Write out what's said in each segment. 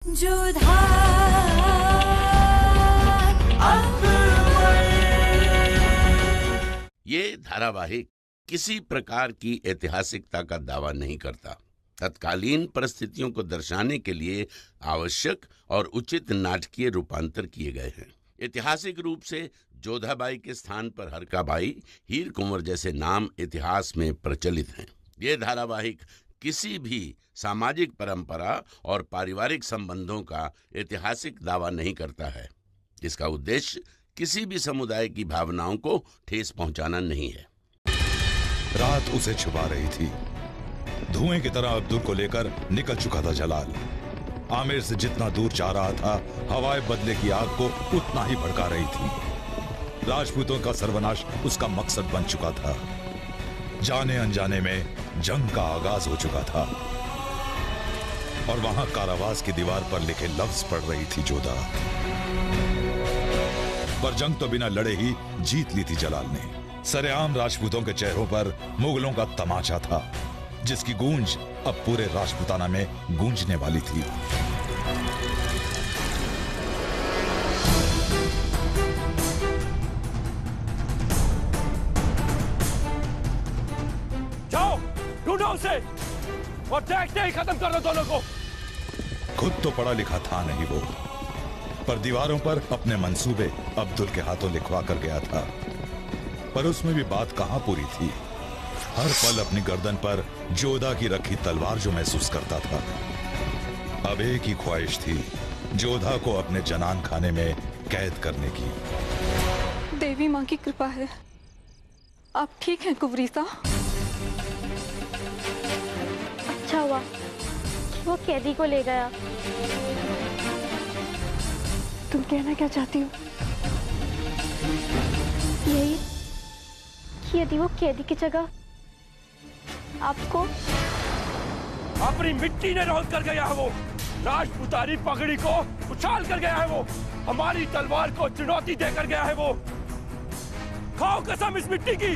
जोधा ये धारावाहिक किसी प्रकार की ऐतिहासिकता का दावा नहीं करता। तत्कालीन परिस्थितियों को दर्शाने के लिए आवश्यक और उचित नाटकीय रूपांतर किए गए हैं। ऐतिहासिक रूप से जोधाबाई के स्थान पर हरकाबाई, हीर कुंवर जैसे नाम इतिहास में प्रचलित हैं। ये धारावाहिक किसी भी सामाजिक परंपरा और पारिवारिक संबंधों का ऐतिहासिक दावा नहीं करता है। इसका उद्देश्य किसी भी समुदाय की भावनाओं को ठेस पहुंचाना नहीं है। रात उसे छुपा रही थी। धुएं की तरह अब्दुल को लेकर निकल चुका था जलाल। आमिर से जितना दूर जा रहा था, हवाएं बदले की आग को उतना ही भड़का रही थी। राजपूतों का सर्वनाश उसका मकसद बन चुका था। जाने अनजाने में जंग का आगाज हो चुका था और वहां कारावास की दीवार पर लिखे लफ्ज पढ़ रही थी जोधा। पर जंग तो बिना लड़े ही जीत ली थी जलाल ने। सरेआम राजपूतों के चेहरों पर मुगलों का तमाचा था, जिसकी गूंज अब पूरे राजपूताना में गूंजने वाली थी। जाओ, ढूंढो उसे और देखते ही खत्म कर दो दोनों को। खुद तो पढ़ा लिखा था नहीं वो, पर दीवारों पर अपने मंसूबे अब्दुल के हाथों लिखवा कर गया था। पर उसमें भी बात कहां पूरी थी। हर पल अपनी गर्दन पर जोधा की रखी तलवार जो महसूस करता था। अब एक ही ख्वाहिश थी, जोधा को अपने जनान खाने में कैद करने की। देवी माँ की कृपा है। आप ठीक हैं कुंवरीसा? अच्छा हुआ वो कैदी को ले गया। तुम कहना क्या चाहती हो? यही कि यदि वो कैदी की जगह आपको अपनी मिट्टी ने रौंद कर गया है वो। राजपूतानी पगड़ी को उछाल कर गया है वो। हमारी तलवार को चुनौती देकर गया है वो। खाओ कसम इस मिट्टी की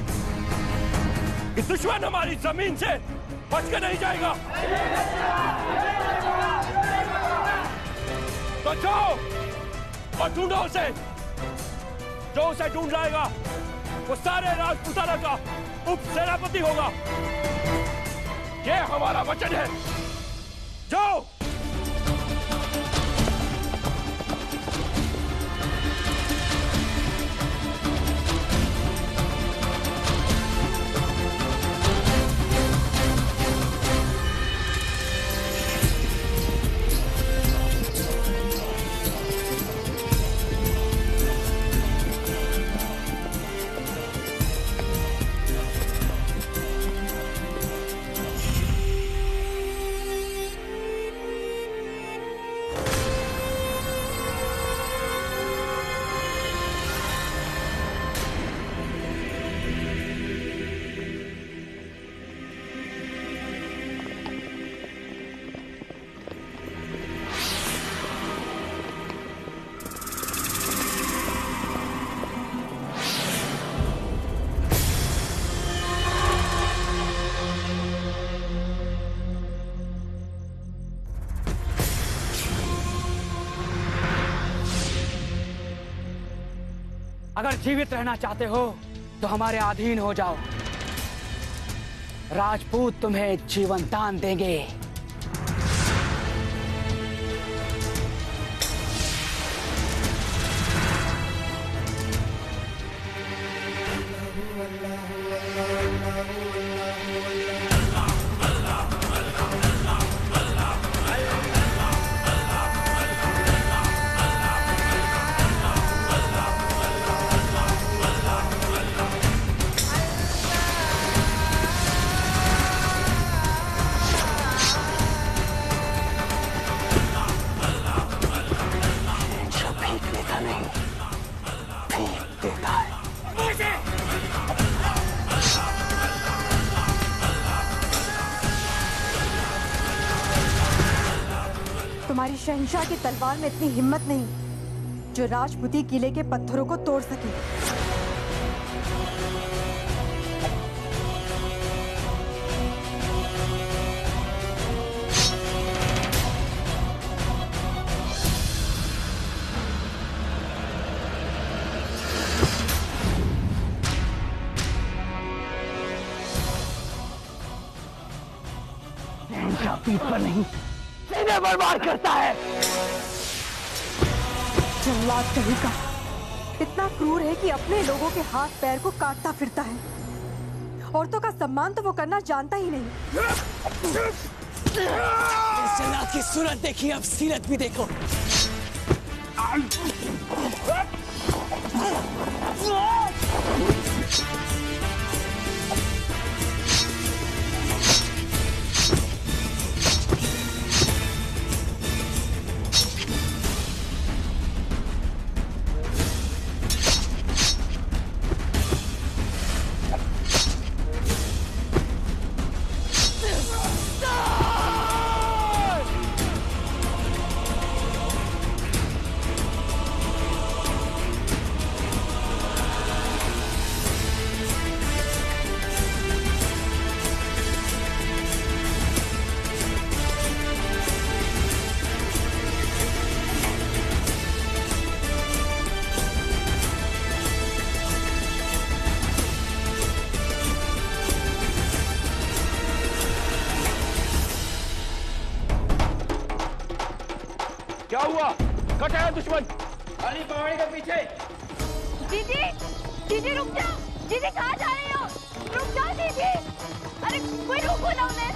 कि दुश्मन हमारी जमीन से बच के नहीं जाएगा। तो जाओ और ढूंढो उसे। जो उसे ढूंढ लाएगा वो सारे राजपूताना का उप सेनापति होगा। ये हमारा वचन है। जाओ। अगर जीवित रहना चाहते हो तो हमारे अधीन हो जाओ। राजपूत तुम्हें जीवन दान देंगे। तुम्हारी शहंशाह की तलवार में इतनी हिम्मत नहीं जो राजपूती किले के पत्थरों को तोड़ सके। पीठ पर नहीं, सीने पर वार करता है। जल्लाद कहीं का इतना क्रूर है कि अपने लोगों के हाथ पैर को काटता फिरता है। औरतों का सम्मान तो वो करना जानता ही नहीं। इस जल्लाद की सूरत देखिए, अब सीरत भी देखो। क्या हुआ? कट आया दुश्मन। अली पहाड़ी के पीछे। दीदी, दीदी रुक जाओ। दीदी कहाँ जा रही हो? रुक जाओ दीदी। अरे कोई रोको ना उन्हें।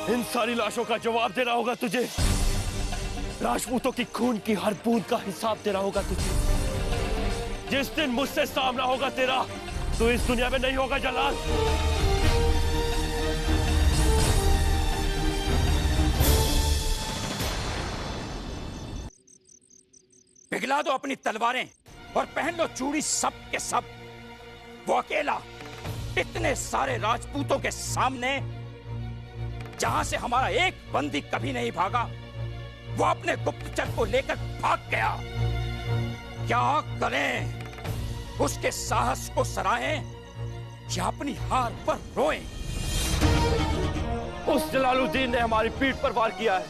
इन सारी लाशों का जवाब देना होगा तुझे। राजपूतों की खून की हर बूंद का हिसाब देना होगा तुझे। जिस दिन मुझसे सामना होगा तेरा, तो इस दुनिया में नहीं होगा जलाल। पिघला दो अपनी तलवारें और पहन लो चूड़ी सब के सब। वो अकेला इतने सारे राजपूतों के सामने, जहां से हमारा एक बंदी कभी नहीं भागा, वो अपने गुप्तचर को लेकर भाग गया। क्या करें? उसके साहस को सराहें या अपनी हार पर रोएं? उस जलालुद्दीन ने हमारी पीठ पर वार किया है,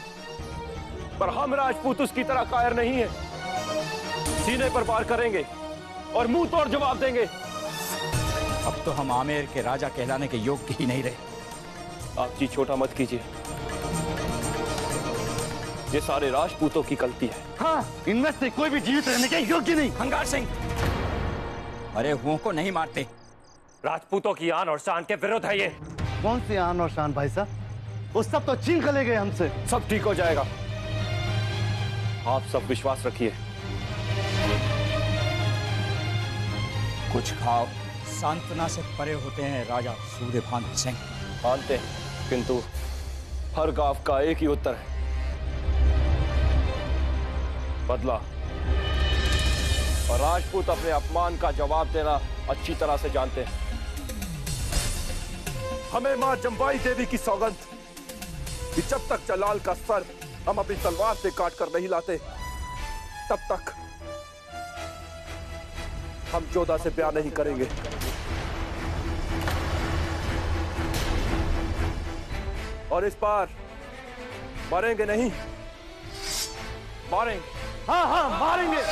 पर हम राजपूत उसकी तरह कायर नहीं है। सीने पर वार करेंगे और मुंह तोड़ जवाब देंगे। अब तो हम आमेर के राजा कहलाने के योग्य ही नहीं रहे। आप जी छोटा मत कीजिए, ये सारे राजपूतों की गलती है। हाँ, इनमें से कोई भी जीवित रहने के योग्य नहीं। हंगार सिंह, अरे हुओं को नहीं मारते। राजपूतों की आन और शान के विरुद्ध है ये। कौन सी आन और शान भाई साहब? वो सब तो छीन कर ले गए हमसे। सब ठीक हो जाएगा, आप सब विश्वास रखिए। कुछ घाव सांत्वना से परे होते हैं राजा सूर्यभान सिंह। मानते हैं, किंतु हर गांव का एक ही उत्तर है, बदला। और राजपूत अपने अपमान का जवाब देना अच्छी तरह से जानते हैं। हमें मां जम्बाई देवी की सौगंध कि जब तक जलाल का सर हम अपनी तलवार से काट कर नहीं लाते, तब तक हम जोधा से ब्याह नहीं करेंगे। और इस बार मरेंगे नहीं, मारेंगे। हाँ हाँ मारेंगे।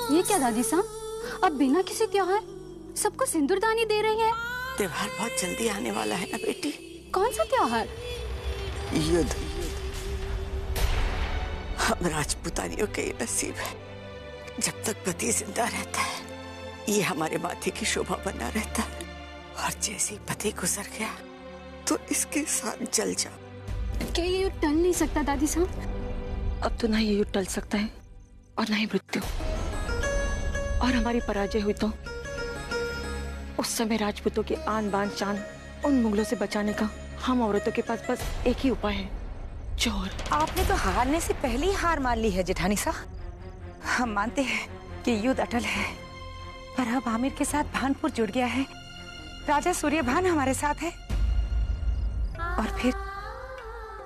ये क्या दादी साहब, अब बिना किसी त्योहार सबको सिंदूरदानी दे रही है? त्योहार बहुत जल्दी आने वाला है ना बेटी। कौन सा त्योहार? युद्ध। हम राजपूतानियों के ये नसीब है, जब तक पति जिंदा रहता है ये हमारे माथे की शोभा बना रहता है, और जैसे ही पति गुजर गया तो इसके साथ जल जा। क्या ये युद्ध टल नहीं सकता दादी साहब? अब तो ना ये युद्ध टल सकता है और ना ही मृत्यु, और हमारी पराजय हुई तो उस समय राजपूतों की आन बान शान उन मुगलों से बचाने का हम औरतों के पास बस एक ही उपाय है, जोर। आपने तो हारने से पहले ही हार मान ली है जेठानी साहब। हम मानते हैं कि युद्ध अटल है, पर अब आमिर के साथ भानपुर जुड़ गया है, राजा सूर्यभान हमारे साथ है, और फिर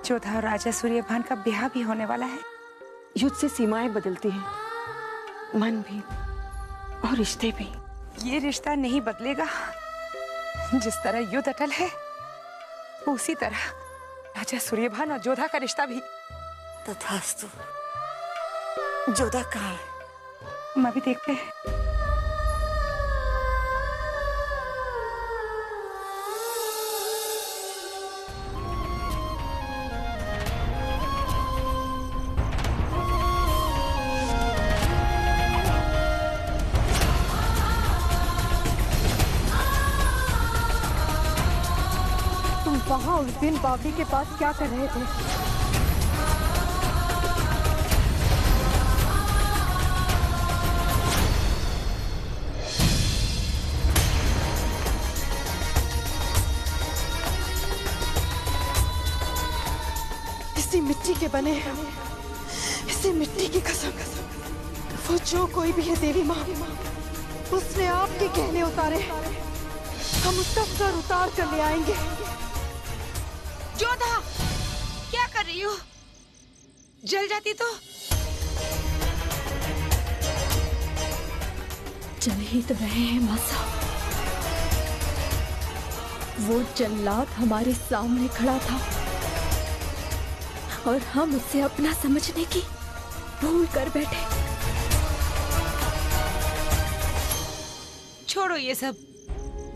जोधा और राजा सूर्यभान का ब्याह भी होने वाला है। युद्ध से सीमाएं बदलती हैं, मन भी और रिश्ते भी। ये रिश्ता नहीं बदलेगा। जिस तरह युद्ध अटल है उसी तरह राजा सूर्यभान और जोधा का रिश्ता भी। तथास्तु। जोधा कहाँ है? हम अभी देखते हैं। वहाँ उस दिन बावड़ी के पास क्या कर रहे थे? इसी मिट्टी के बने हैं, इसी मिट्टी की कसम, वो जो कोई भी है देवी माँ, उसने आपके गहने उतारे, हम उसका सर उतार कर ले आएंगे। जोधा, क्या कर रही हो? जल जाती तो? जल ही तो रहे हैं मासा। वो जल्लाद हमारे सामने खड़ा था और हम उसे अपना समझने की भूल कर बैठे। छोड़ो ये सब।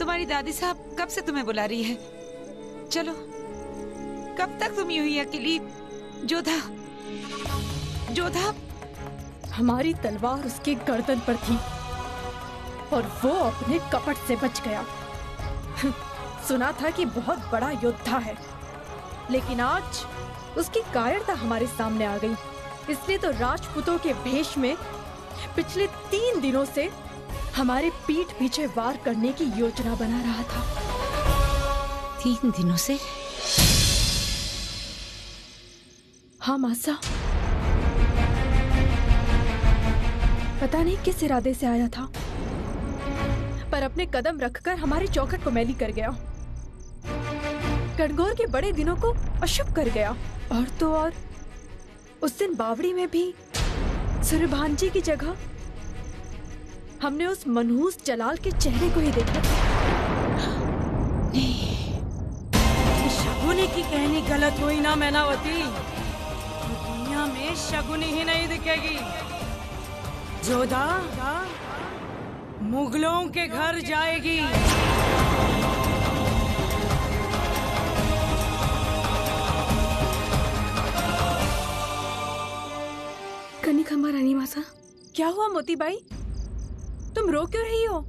तुम्हारी दादी साहब कब से तुम्हें बुला रही है। चलो, कब तक तुम यूं ही अकेली? जोधा, जोधा। हमारी तलवार उसके गर्दन पर थी और वो अपने कपट से बच गया। सुना था कि बहुत बड़ा योद्धा है, लेकिन आज उसकी कायरता हमारे सामने आ गई। इसलिए तो राजपूतों के भेष में पिछले 3 दिनों से हमारे पीठ पीछे वार करने की योजना बना रहा था। 3 दिनों से? हाँ मासा, पता नहीं किस इरादे से आया था, पर अपने कदम रखकर हमारे चौखट को मैली कर गया, गणगौर के बड़े दिनों को अशुभ कर गया। और तो और उस दिन बावड़ी में भी सूर्यभान जी की जगह हमने उस मनहूस जलाल के चेहरे को ही देखा था। शगुनी की कहनी गलत हुई ना मैनावती, दुनिया में शगुनी ही नहीं दिखेगी। जोधा मुगलों के घर जाएगी। कनिका रानी मासा, क्या हुआ मोतीबाई? तुम रो क्यों रही हो?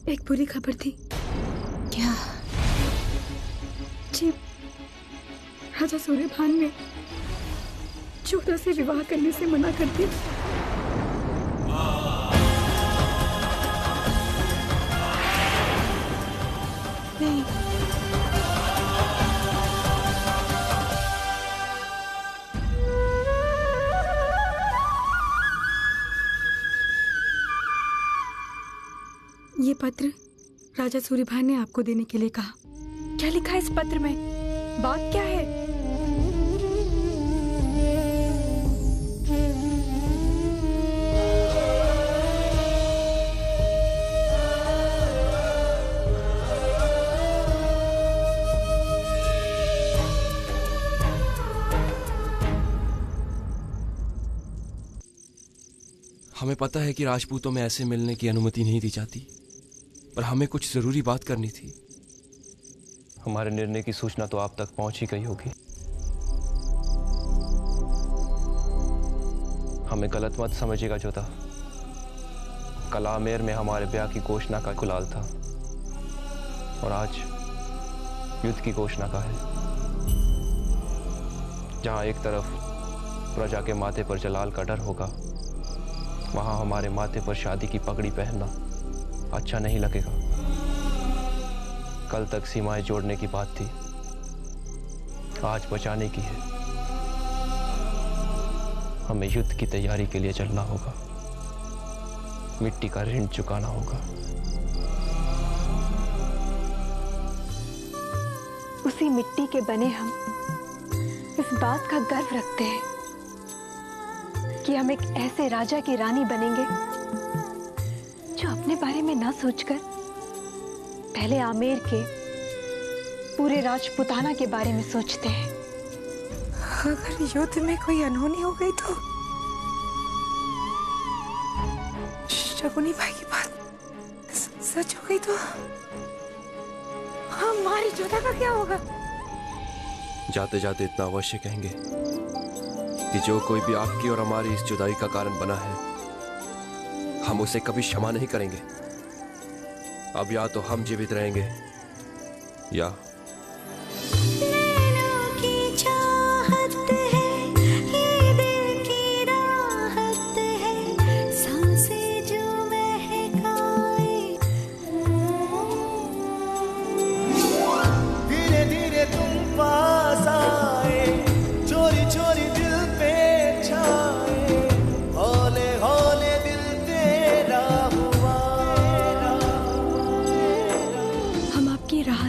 एक बुरी खबर थी। क्या? जी, राजा सूर्यभान ने जोधा से विवाह करने से मना कर दिया। नहीं, ये पत्र राजा सूर्यभान ने आपको देने के लिए कहा। क्या लिखा है इस पत्र में? बात क्या है? हमें पता है कि राजपूतों में ऐसे मिलने की अनुमति नहीं दी जाती, पर हमें कुछ जरूरी बात करनी थी। हमारे निर्णय की सूचना तो आप तक पहुंच ही गई होगी। हमें गलत मत समझिएगा जोधा। कल आमेर में हमारे ब्याह की घोषणा का कुलाल था और आज युद्ध की घोषणा का है। जहां एक तरफ प्रजा के माथे पर जलाल का डर होगा, वहां हमारे माथे पर शादी की पगड़ी पहनना अच्छा नहीं लगेगा। कल तक सीमाएं जोड़ने की बात थी, आज बचाने की है। हमें युद्ध की तैयारी के लिए चलना होगा, मिट्टी का ऋण चुकाना होगा। उसी मिट्टी के बने हम इस बात का गर्व रखते हैं कि हम एक ऐसे राजा की रानी बनेंगे जो अपने बारे में ना सोचकर पहले आमेर के पूरे राजपुताना के बारे में सोचते हैं। अगर युद्ध में कोई अनहोनी हो गई तो शकुनी भाई की बात सच हो गई तो हमारी जोधा का क्या होगा? जाते जाते इतना अवश्य कहेंगे कि जो कोई भी आपकी और हमारी इस जुदाई का कारण बना है, हम उसे कभी क्षमा नहीं करेंगे। अब या तो हम जीवित रहेंगे या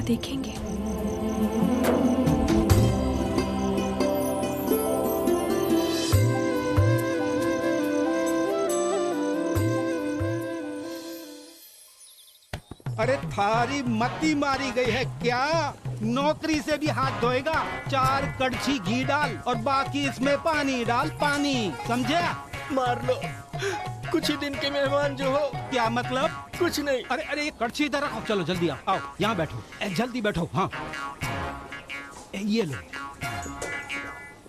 देखेंगे। अरे थारी मती मारी गई है क्या? नौकरी से भी हाथ धोएगा? 4 कड़छी घी डाल और बाकी इसमें पानी डाल, पानी, समझे? मार लो, कुछ ही दिन के मेहमान जो हो। क्या मतलब? कुछ नहीं। अरे अरे ये कड़छी इधर रखो, चलो जल्दी आओ, यहाँ बैठो, जल्दी बैठो। हाँ ये लो,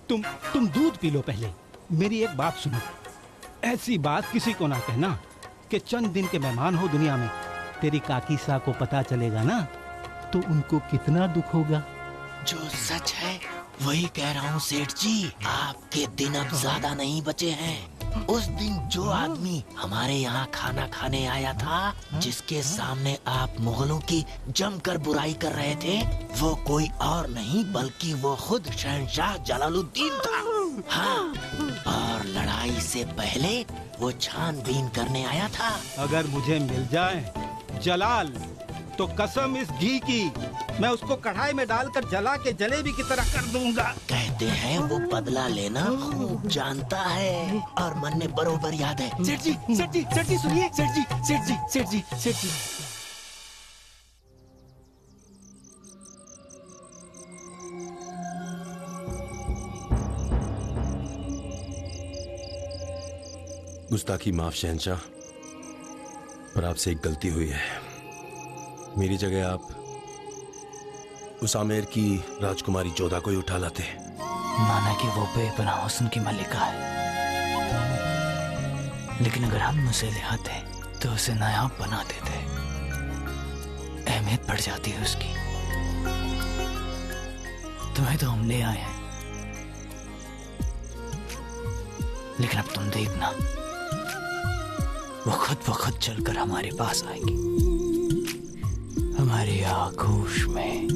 तुम दूध पी लो पहले। मेरी एक बात सुनो, ऐसी बात किसी को ना कहना कि चंद दिन के मेहमान हो दुनिया में। तेरी काकी सा को पता चलेगा ना तो उनको कितना दुख होगा। जो सच है वही कह रहा हूँ सेठ जी, आपके दिन अब ज्यादा नहीं बचे हैं। उस दिन जो आदमी हमारे यहाँ खाना खाने आया था, जिसके सामने आप मुगलों की जमकर बुराई कर रहे थे, वो कोई और नहीं बल्कि वो खुद शहंशाह जलालुद्दीन था। हाँ, और लड़ाई से पहले वो छानबीन करने आया था। अगर मुझे मिल जाए जलाल तो कसम इस घी की, मैं उसको कढ़ाई में डालकर जला के जलेबी की तरह कर दूंगा। कहते हैं वो बदला लेना खूब जानता है और मन में बरोबर याद है। सेठ जी, सेठ जी, सेठ जी सुनिए, सेठ जी, सेठ जी, सेठ जी, सेठ जी। गुस्ताखी माफ शहंशाह, पर आपसे एक गलती हुई है। मेरी जगह आप उस आमेर की राजकुमारी जोधा को ही उठा लाते। माना कि वो बेपनाह हुस्न की मलिका है, लेकिन अगर हम उसे ले आते तो उसे नायाब बना देते। अहमियत बढ़ जाती है उसकी। तुम्हें तो हम ले आए हैं, लेकिन अब तुम देखना, वो खुद ब खुद चलकर हमारे पास आएगी, हमारी आगोश में।